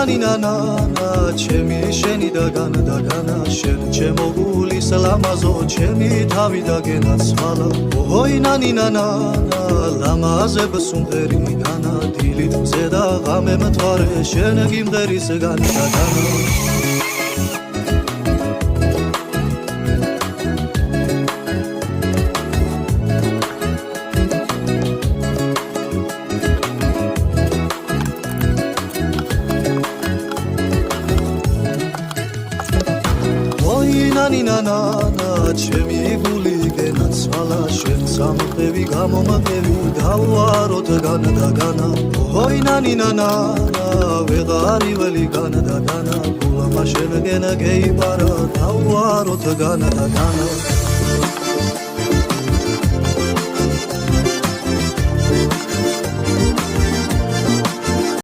ნინანა ჩემი შენი დაგანა შენ ჩემო გულის ლამაზო ჩემი თავი დაგენაცვალა ოი ნინანა ლამაზებს უმღერი განა დილით ზედა ღამე მთვარე შენ გიმღერის განსაგანა ნინანა ჩემი გული გენაცვალა შენ სამყევი გამომაგები დავუაროთ განდაგანა ოი ნინანა ვეღარი ველი განდაგანა გულამა შენ გენა გეიბარა დავუაროთ განდაგანა